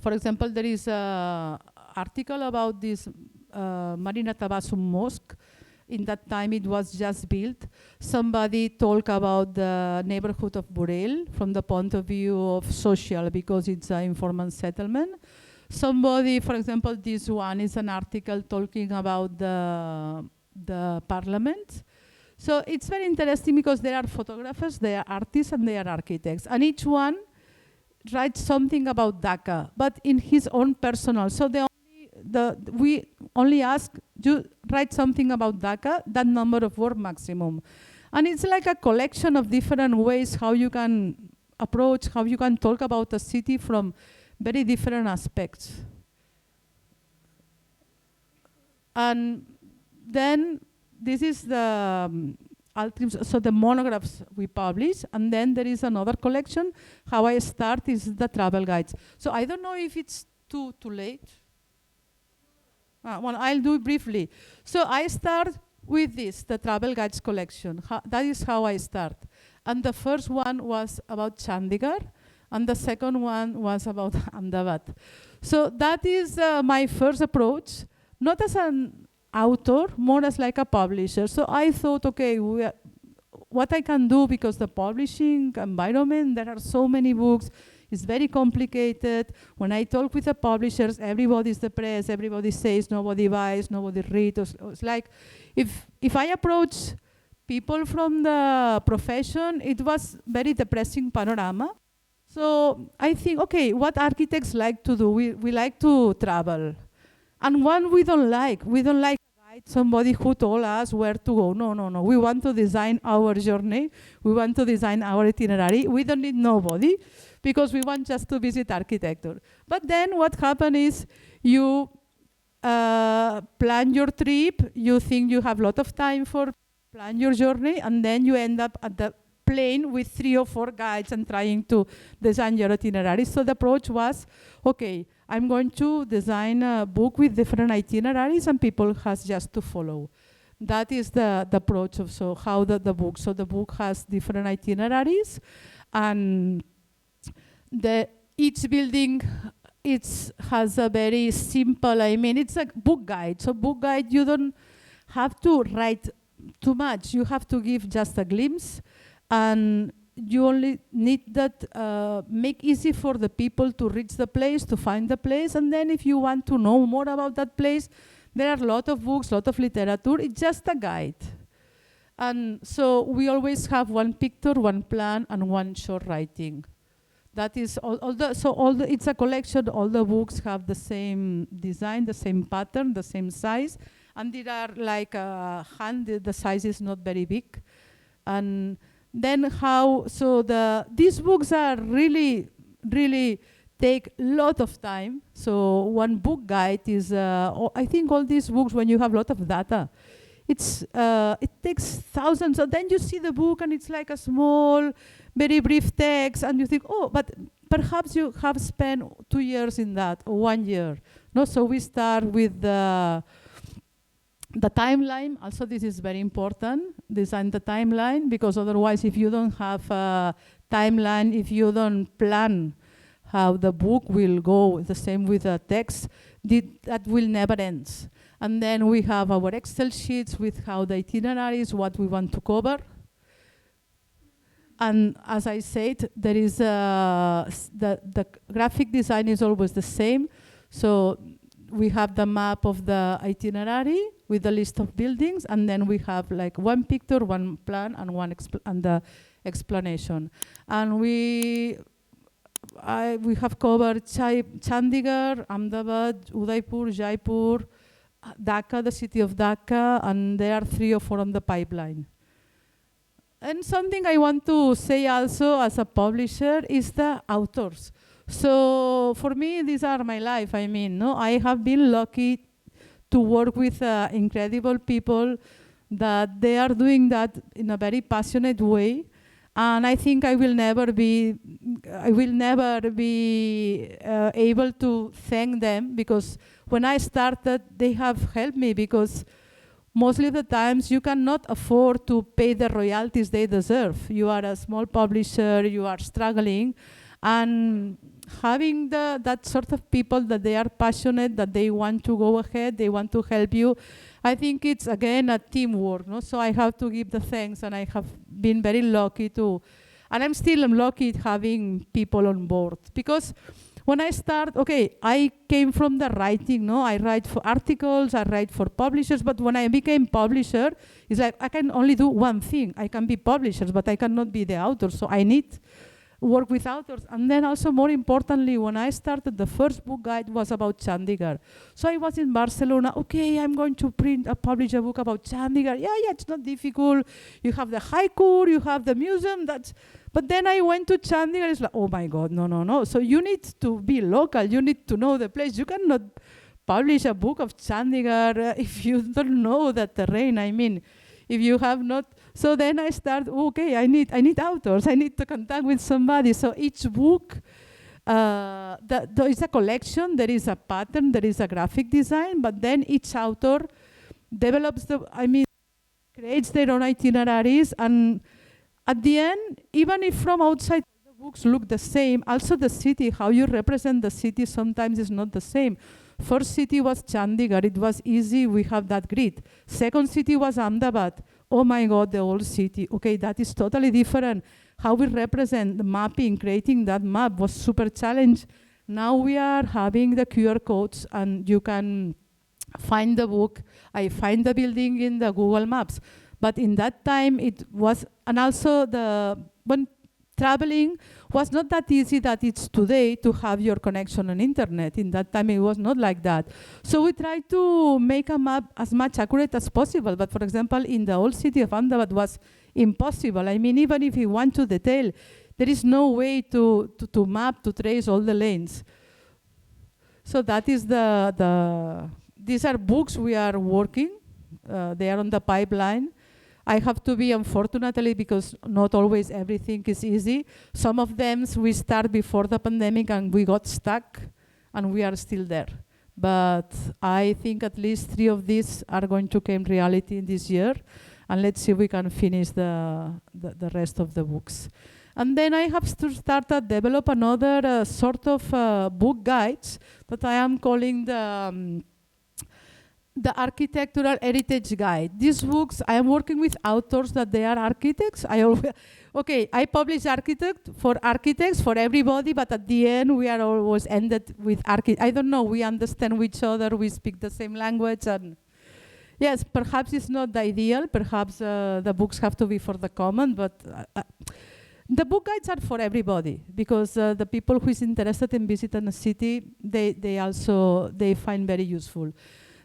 for example, there is an article about this Marina Tabassum Mosque. In that time it was just built. Somebody talk about the neighborhood of Burel from the point of view of social, because it's an informal settlement. Somebody, for example, this one is an article talking about the parliament. So it's very interesting because there are photographers, there are artists, and there are architects. And each one writes something about Dhaka, but in his own personal. So we only ask, you write something about Dhaka, that number of word maximum. And it's like a collection of different ways how you can approach, how you can talk about a city from very different aspects. And then this is the Altrim, so the monographs we publish, and then there is another collection. How I start is the travel guides. So I don't know if it's too late. Well, I'll do it briefly. So I start with this, the travel guides collection. That is how I start. And the first one was about Chandigarh, and the second one was about Ahmedabad. So that is my first approach, not as an author, more as like a publisher. So I thought, okay, what I can do, because the publishing environment, there are so many books, it's very complicated. When I talk with the publishers, everybody's depressed, everybody says nobody buys, nobody reads. It's like, if I approach people from the profession, it was very depressing panorama. So I think, okay, what architects like to do? We like to travel. And one we don't like somebody who told us where to go. No. We want to design our journey. We want to design our itinerary. We don't need nobody, because we want just to visit architecture. But then what happens is you plan your trip, you think you have a lot of time for plan your journey, and then you end up at the plane with 3 or 4 guides and trying to design your itinerary. So the approach was, okay, I'm going to design a book with different itineraries and people has just to follow. That is the approach of how the book. So the book has different itineraries, and each building has a very simple, it's a book guide. So book guide, you don't have to write too much. You have to give just a glimpse, and you only need that make easy for the people to reach the place, to find the place, and then if you want to know more about that place, there are a lot of books, a lot of literature. It's just a guide. And so we always have one picture, one plan, and one short writing. That is it's a collection. All the books have the same design, the same pattern, the same size, and they are like a hand. The size is not very big. And then these books are really take a lot of time. So one book guide is, I think all these books, when you have a lot of data, it takes thousands. So then you see the book and it's like a small, very brief text, and you think, oh, but perhaps you have spent 2 years in that, or 1 year. No, so we start with the timeline. Also, this is very important, design the timeline, because otherwise if you don't have a timeline, if you don't plan how the book will go, the same with the text, that will never end. And then we have our Excel sheets with how the itineraries, what we want to cover. And as I said, there is the graphic design is always the same. So we have the map of the itinerary with the list of buildings, and then we have like one picture, one plan, and the explanation. And we have covered Chandigarh, Ahmedabad, Udaipur, Jaipur, Dhaka, the city of Dhaka, and there are 3 or 4 on the pipeline. And something I want to say also as a publisher is the authors. So for me, these are my life. I have been lucky to work with incredible people that they are doing that in a very passionate way. And I think I will never be able to thank them, because when I started, they have helped me, because mostly the times you cannot afford to pay the royalties they deserve. You are a small publisher, you are struggling, and having that sort of people that they are passionate, that they want to go ahead, they want to help you, I think it's again a teamwork. No? So I have to give the thanks, and I have been very lucky and I'm still lucky having people on board, because when I start, I came from the writing, no? I write for articles, I write for publishers, but when I became publisher, it's like I can only do one thing. I can be publishers, but I cannot be the author, so I need work with authors. And then also, more importantly, when I started, the first book guide was about Chandigarh. So I was in Barcelona, I'm going to publish a book about Chandigarh. Yeah, it's not difficult. You have the haiku, you have the museum, but then I went to Chandigarh, it's like, oh my God, no. So you need to be local, you need to know the place. You cannot publish a book of Chandigarh if you don't know the terrain. If you have not. So then I start, I need authors, I need to contact with somebody. So each book, there is a collection, there is a pattern, there is a graphic design, but then each author develops creates their own itineraries, and at the end, even if from outside the books look the same, also the city, how you represent the city sometimes is not the same. First city was Chandigarh, it was easy, we have that grid. Second city was Ahmedabad. Oh my God, the old city. That is totally different. How we represent the mapping, creating that map was super challenge. Now we are having the QR codes, and you can find the book. I find the building in the Google Maps. But in that time it was, and also when traveling was not that easy that it's today to have your connection on internet. In that time it was not like that. So we tried to make a map as much accurate as possible. But for example, in the old city of Ahmedabad was impossible. Even if you want to detail, there is no way to map, to trace all the lanes. So that is these are books we are working. They are on the pipeline. I have to be, unfortunately, because not always everything is easy. Some of them we start before the pandemic and we got stuck and we are still there. But I think at least 3 of these are going to come reality in this year. And let's see if we can finish the rest of the books. And then I have to start to develop another sort of book guides that I am calling the Architectural Heritage Guide. These books, I am working with authors that they are architects. I publish for architects, for everybody, but at the end we are always ended with architects. I don't know, we understand each other, we speak the same language, and yes, perhaps it's not the ideal, perhaps the books have to be for the common, but the book guides are for everybody, because the people who is interested in visiting a city, they find very useful.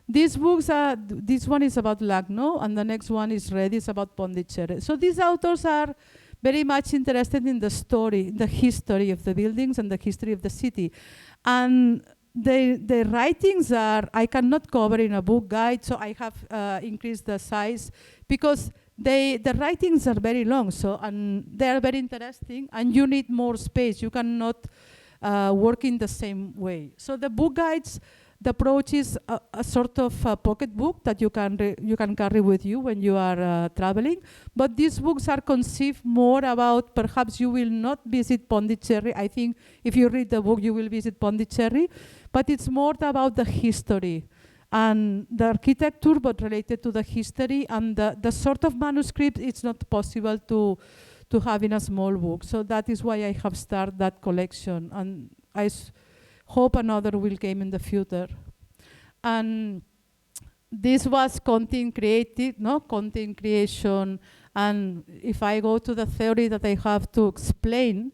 These books this one is about Lucknow, and the next one is Ready, is about Pondicherry. So these authors are very much interested in the story, the history of the buildings and the history of the city. And the writings I cannot cover in a book guide, so I have increased the size, because the writings are very long, and they are very interesting, and you need more space. You cannot work in the same way. So the book guides, the approach is a sort of pocket book that you can carry with you when you are traveling. But these books are conceived more about, perhaps you will not visit Pondicherry. I think if you read the book, you will visit Pondicherry. But it's more about the history and the architecture, but related to the history, and the sort of manuscript it's not possible to have in a small book. So that is why I have started that collection, and I hope another will come in the future. And this was content creation, and if I go to the theory that I have to explain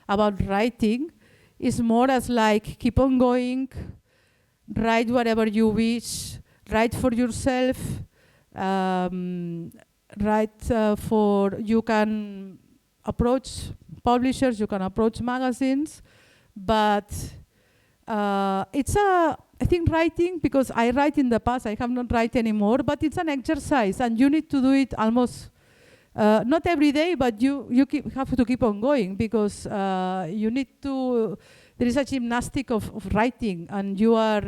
about writing, it's more as like keep on going, write whatever you wish, write for yourself, you can approach publishers, you can approach magazines, but I think writing, because I write in the past, I have not write anymore, but it's an exercise and you need to do it almost, not every day, but you have to keep on going, because you need to, there is a gymnastic of writing, and you are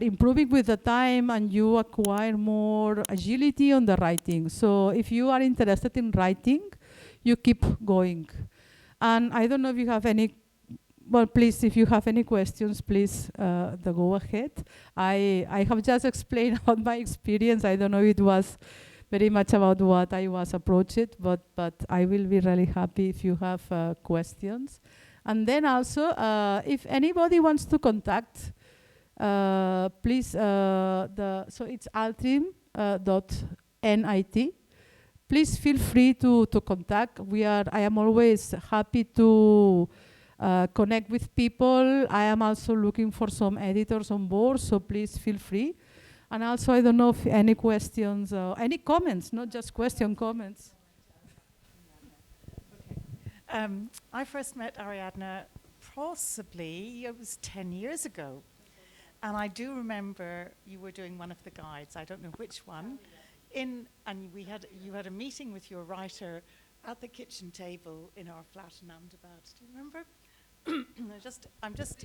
improving with the time, and you acquire more agility on the writing. So if you are interested in writing, you keep going. And I don't know if you have any, well, please, if you have any questions, please go ahead. I have just explained about my experience. I don't know if it was very much about what I was approached, but I will be really happy if you have questions. And then also, if anybody wants to contact, please, so it's altrim.nit. Please feel free to contact. I am always happy to connect with people. I am also looking for some editors on board, so please feel free. And also, I don't know if any questions or any comments, not just comments. I first met Ariadna possibly, it was 10 years ago. And I do remember you were doing one of the guides, I don't know which one, and you had a meeting with your writer at the kitchen table in our flat in Ahmedabad. Do you remember? And I'm just,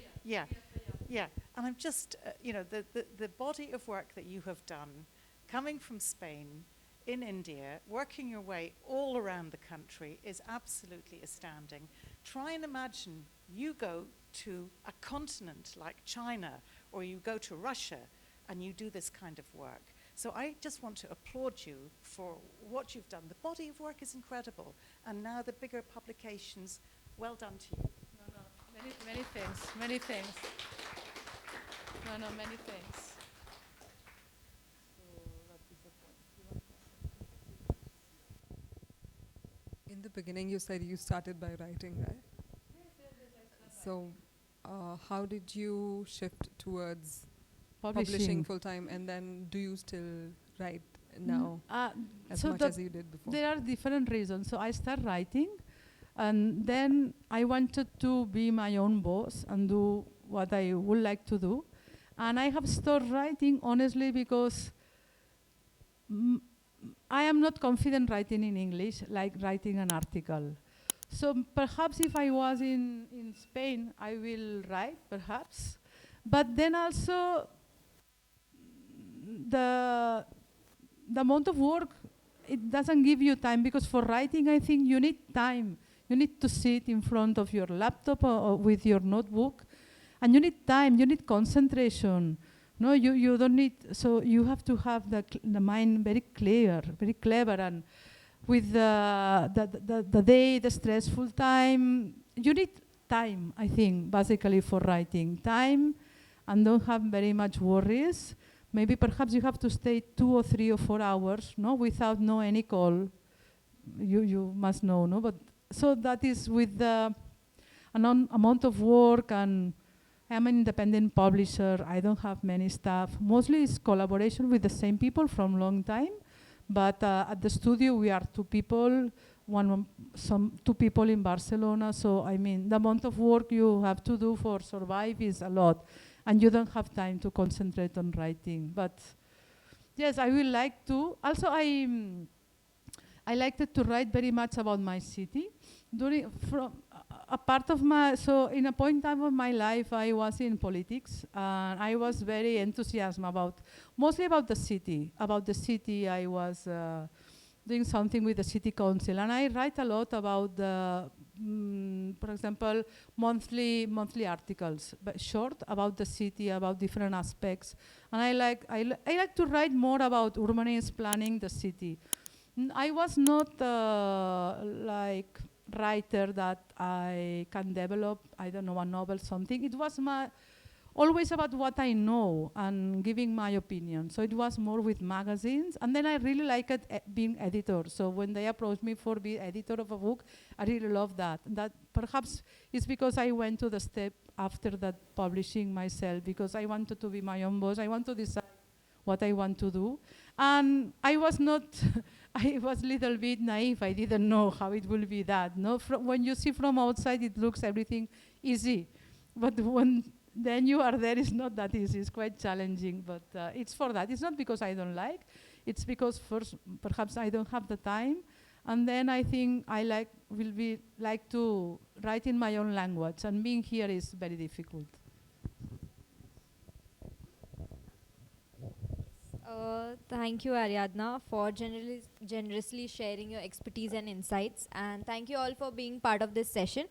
the body of work that you have done, coming from Spain, in India, working your way all around the country is absolutely astounding. Try and imagine you go to a continent like China, or you go to Russia, and you do this kind of work. So I just want to applaud you for what you've done. The body of work is incredible, and now the bigger publications, well done to you. Many thanks, many thanks. Many thanks. In the beginning, you said you started by writing, right? Yes. So, how did you shift towards publishing full-time, and then do you still write now as much as you did before? There are different reasons. So I started writing, and then I wanted to be my own boss and do what I would like to do. And I have stopped writing, honestly, because I am not confident writing in English, like writing an article. So perhaps if I was in Spain, I will write, perhaps. But then also, the amount of work, it doesn't give you time, because for writing, I think you need time. You need to sit in front of your laptop or with your notebook, and you need time, you need concentration. No, you don't need, so you have to have the mind very clear, very clever, and with the day, the stressful time, you need time, I think, basically for writing. Time, and don't have very much worries. Maybe perhaps you have to stay 2 or 3 or 4 hours, no, without any call. You must know, no? But so that is with the amount of work, and I'm an independent publisher. I don't have many staff. Mostly it's collaboration with the same people from long time. But at the studio we are 2 people, 2 people in Barcelona. So I mean, the amount of work you have to do for survive is a lot, and you don't have time to concentrate on writing. But yes, I will like to. Also, I liked to write very much about my city. A part of in a point in time of my life, I was in politics, and I was very enthusiastic mostly about the city. About the city, I was doing something with the city council, and I write a lot about the, for example, monthly articles, but short, about the city, about different aspects. And I like to write more about urbanism, planning the city. I was not like writer that I can develop, I don't know, a novel, something. It was always about what I know and giving my opinion. So it was more with magazines. And then I really liked being editor. So when they approached me for being editor of a book, I really loved that. That perhaps is because I went to the step after that, publishing myself, because I wanted to be my own boss. I want to decide what I want to do. And I was not, I was a little bit naive. I didn't know how it will be that. No, when you see from outside, it looks everything easy. But when then you are there, it's not that easy. It's quite challenging, but it's for that. It's not because I don't like. It's because first, perhaps I don't have the time. And then I think I like to write in my own language. And being here is very difficult. Thank you, Ariadna, for generously sharing your expertise and insights. And thank you all for being part of this session.